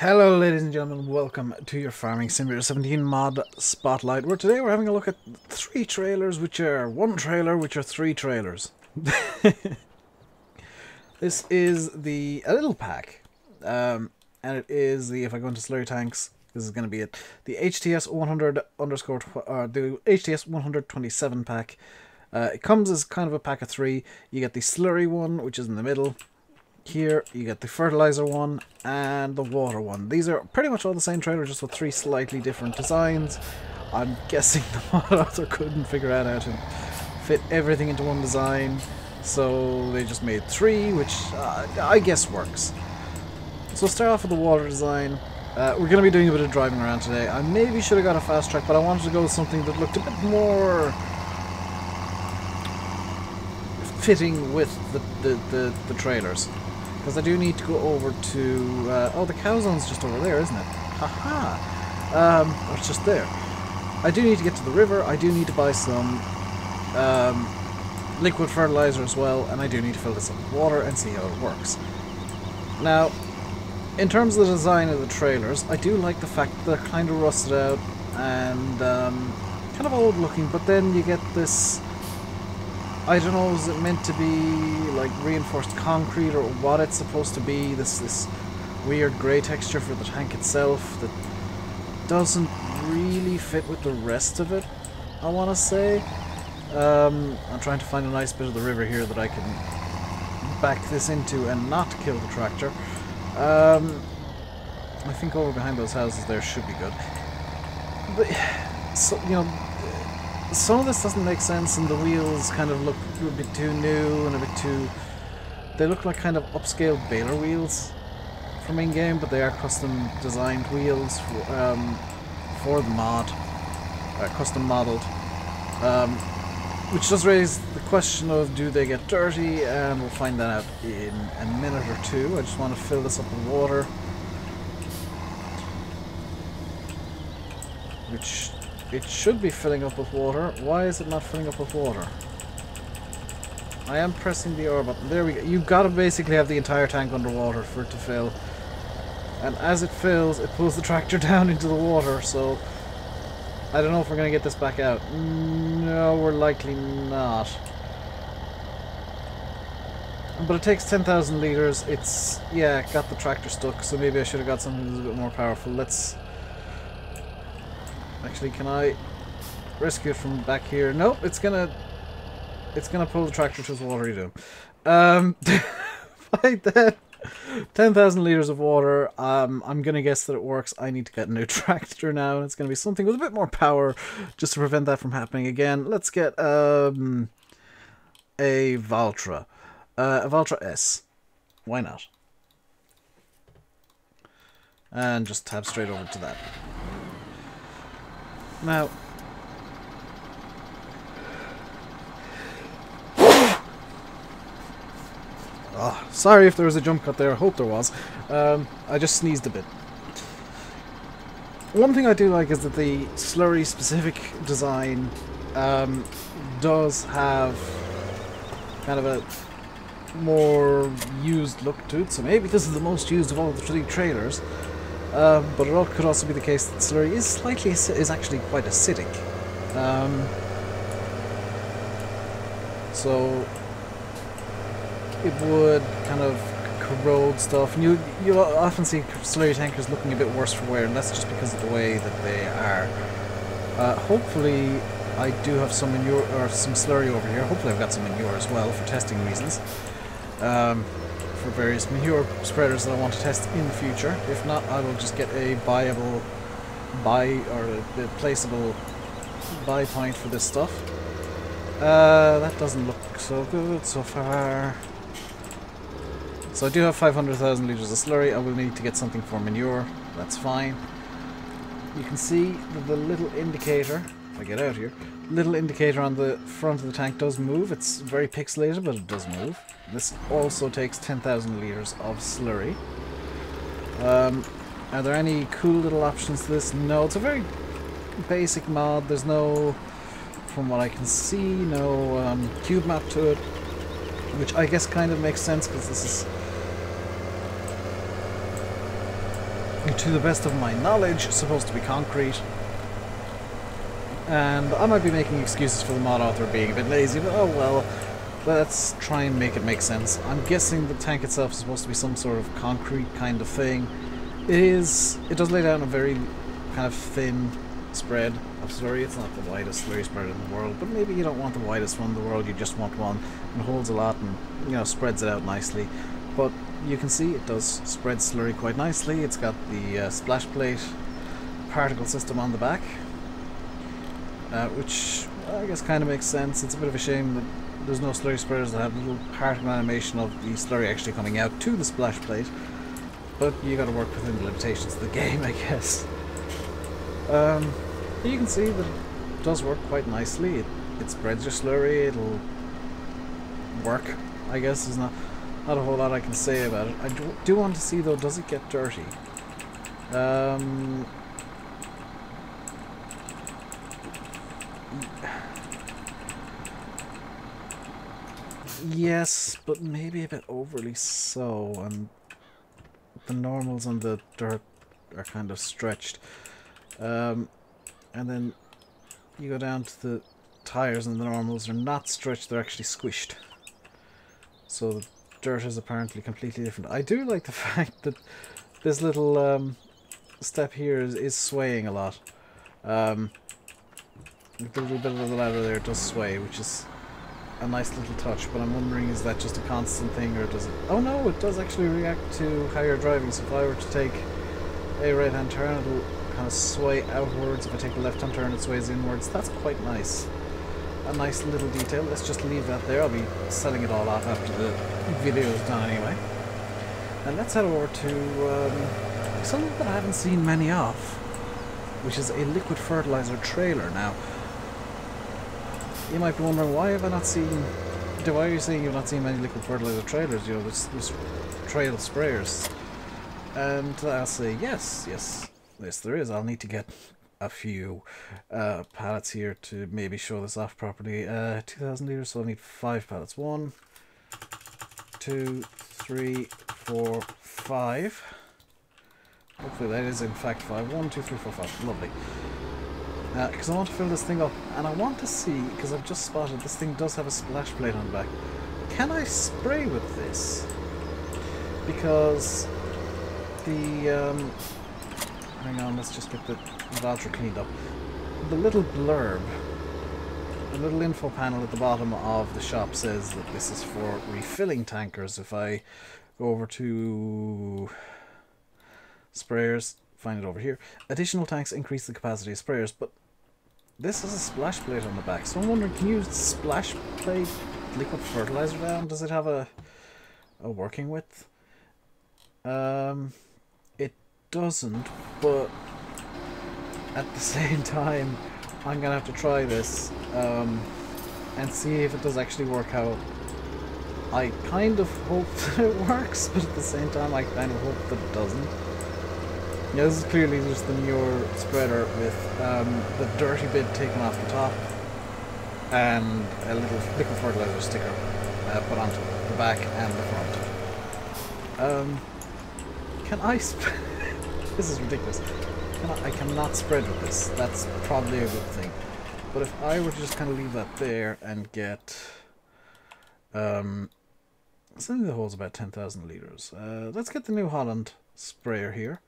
Hello ladies and gentlemen, welcome to your Farming Simulator 17 mod spotlight, where today we're having a look at three trailers which are one trailer which are three trailers. This is a little pack, and it is if I go into Slurry tanks, this is going to be it. The HTS 100 underscore, the HTS 127 pack. It comes as kind of a pack of three. You get the Slurry one, which is in the middle. Here you get the fertilizer one and the water one. These are pretty much all the same trailer, just with three slightly different designs. I'm guessing the mod author couldn't figure out how to fit everything into one design, so they just made three, which I guess works. So start off with the water design. We're going to be doing a bit of driving around today. I maybe should have got a fast track, but I wanted to go with something that looked a bit more fitting with the trailers. Because I do need to go over to... oh, the cow zone's just over there, isn't it? Haha! Or it's just there. I do need to get to the river, I do need to buy some liquid fertilizer as well, and I do need to fill this up with water and see how it works. Now, in terms of the design of the trailers, I do like the fact that they're kind of rusted out and kind of old looking, but then you get this... I don't know, is it meant to be like reinforced concrete or what it's supposed to be? This weird grey texture for the tank itself that doesn't really fit with the rest of it, I want to say. I'm trying to find a nice bit of the river here that I can back this into and not kill the tractor. I think over behind those houses there should be good. But, so, you know, some of this doesn't make sense, and the wheels kind of look a bit too new and a bit too... They look like kind of upscale baler wheels from in-game, but they are custom designed wheels for the mod, custom modeled. Which does raise the question of, do they get dirty? And we'll find that out in a minute or two. I just want to fill this up with water, which it should be filling up with water. Why is it not filling up with water? I am pressing the R button. There we go. You've got to basically have the entire tank underwater for it to fill. And as it fills, it pulls the tractor down into the water, so... I don't know if we're going to get this back out. No, we're likely not. But it takes 10,000 litres. It's... yeah, got the tractor stuck, so maybe I should have got something that's a bit more powerful. Let's... Actually, can I rescue it from back here? Nope, it's gonna pull the tractor to its watery doom. Like that. 10,000 litres of water. I'm gonna guess that it works. I need to get a new tractor now, and it's gonna be something with a bit more power, just to prevent that from happening again. Let's get a Valtra. A Valtra S. Why not? And just tab straight over to that. Now, oh, sorry if there was a jump cut there, I hope there was. I just sneezed a bit. One thing I do like is that the Slurry specific design does have kind of a more used look to it, so maybe this is the most used of all the three trailers. But it could also be the case that Slurry is actually quite acidic. So it would kind of corrode stuff, and you'll often see Slurry tankers looking a bit worse for wear, and that's just because of the way that they are. Hopefully I do have some manure or some Slurry over here. Hopefully I've got some manure as well for testing reasons. For various manure spreaders that I want to test in the future. If not, I will just get a placeable buy point for this stuff. That doesn't look so good so far. So I do have 500,000 litres of Slurry. I will need to get something for manure. That's fine. You can see that the little indicator, if I get out here, little indicator on the front of the tank does move. It's very pixelated, but it does move. This also takes 10,000 litres of Slurry. Are there any cool little options to this? No, it's a very basic mod. There's no, from what I can see, no cube map to it, which I guess kind of makes sense because this is to the best of my knowledge, supposed to be concrete. And I might be making excuses for the mod author being a bit lazy, but oh well. Let's try and make it make sense. I'm guessing the tank itself is supposed to be some sort of concrete kind of thing. It does lay down a very kind of thin spread of slurry. It's not the widest slurry spread in the world, but maybe you don't want the widest one in the world, you just want one that holds a lot and, you know, spreads it out nicely. But you can see it does spread slurry quite nicely. It's got the splash plate particle system on the back, which I guess kind of makes sense. It's a bit of a shame that there's no slurry spreaders that have a little particle animation of the slurry actually coming out to the splash plate, but you got to work within the limitations of the game, I guess. You can see that it does work quite nicely. It spreads your slurry. It'll work, I guess. There's not a whole lot I can say about it. I do want to see though, does it get dirty? Yes, but maybe a bit overly so, and the normals on the dirt are kind of stretched. And then you go down to the tires and the normals are not stretched, they're actually squished. So the dirt is apparently completely different. I do like the fact that this little step here is swaying a lot. The little bit of the ladder there does sway, which is a nice little touch, but I'm wondering, is that just a constant thing, or does it... Oh no, it does actually react to how you're driving. So if I were to take a right hand turn, it'll kind of sway outwards. If I take a left hand turn, it sways inwards. That's quite nice. A nice little detail. Let's just leave that there. I'll be selling it all off after the video is done anyway. And let's head over to something that I haven't seen many of, which is a liquid fertilizer trailer. Now, you might be wondering, why have I not seen... Why are you saying you've not seen many liquid fertilizer trailers? You know, there's trail sprayers. And I'll say, yes, there is. I'll need to get a few pallets here to maybe show this off properly. 2,000 litres, so I'll need 5 pallets. 1, 2, 3, 4, 5. Hopefully that is in fact 5. 1, 2, 3, 4, 5. Lovely. Because I want to fill this thing up, and I want to see, because I've just spotted this thing does have a splash plate on the back. Can I spray with this? Because the hang on, let's just get the voucher cleaned up. The little blurb, the little info panel at the bottom of the shop says that this is for refilling tankers. If I go over to sprayers, find it over here. Additional tanks increase the capacity of sprayers, but this has a splash plate on the back. So I'm wondering, can you splash plate liquid fertilizer down? Does it have a working width? It doesn't, but at the same time, I'm gonna have to try this and see if it does actually work out. I kind of hope that it works, but at the same time, I kind of hope that it doesn't. Yeah, this is clearly just the newer spreader with the dirty bit taken off the top and a little liquid fertilizer sticker put onto the back and the front. Can I this is ridiculous. I cannot spread with this. That's probably a good thing. But if I were to just kind of leave that there and get something that holds about 10,000 litres. Let's get the New Holland sprayer here,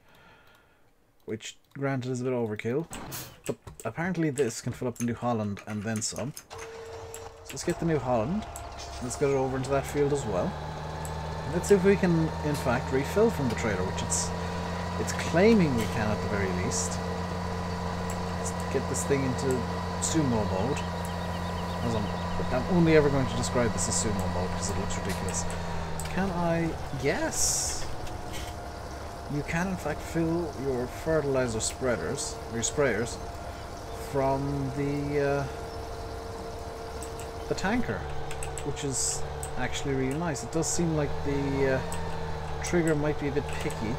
which granted is a bit overkill, but apparently this can fill up the New Holland and then some. So let's get the New Holland. Let's get it over into that field as well. Let's see if we can in fact refill from the trailer, which it's claiming we can at the very least. Let's get this thing into sumo mode. As I'm only ever going to describe this as sumo mode because it looks ridiculous. Can I? Yes! You can in fact fill your fertilizer spreaders, or your sprayers, from the tanker, which is actually really nice. It does seem like the trigger might be a bit picky.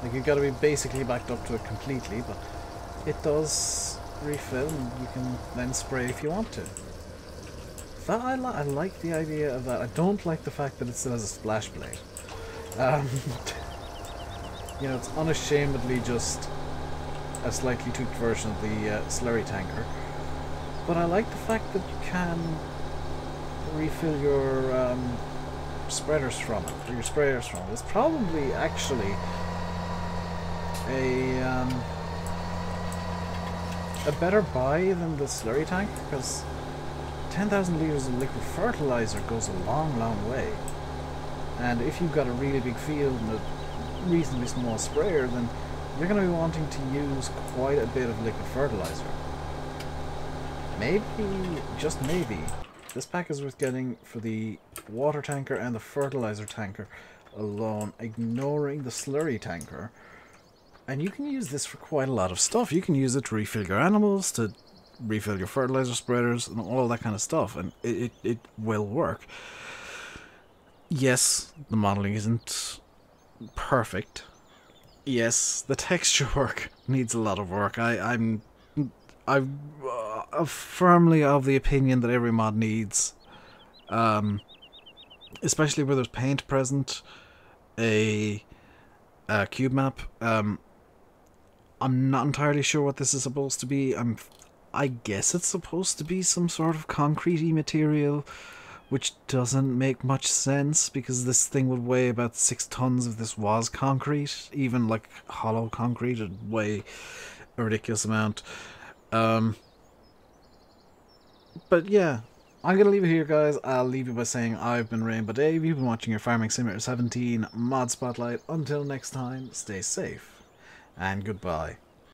Like you've got to be basically backed up to it completely, but it does refill and you can then spray if you want to. That I like the idea of that. I don't like the fact that it still has a splash plate. You know, it's unashamedly just a slightly tweaked version of the slurry tanker. But I like the fact that you can refill your spreaders from it, or your sprayers from it. It's probably actually a better buy than the slurry tank, because 10,000 litres of liquid fertilizer goes a long, long way. And if you've got a really big field and a reasonably small sprayer, then you're going to be wanting to use quite a bit of liquid fertilizer. Maybe, just maybe, this pack is worth getting for the water tanker and the fertilizer tanker alone, ignoring the slurry tanker. And you can use this for quite a lot of stuff. You can use it to refill your animals, to refill your fertilizer spreaders, and all that kind of stuff, and it will work. Yes, the modelling isn't perfect. Yes, the texture work needs a lot of work. I'm firmly of the opinion that every mod needs, especially where there's paint present, a cube map. I'm not entirely sure what this is supposed to be. I guess it's supposed to be some sort of concrete-y material, which doesn't make much sense, because this thing would weigh about 6 tons if this was concrete. Even like hollow concrete would weigh a ridiculous amount. But yeah, I'm gonna leave it here, guys. I'll leave you by saying I've been RainbowDave. You've been watching your Farming Simulator 17 Mod Spotlight. Until next time, stay safe and goodbye.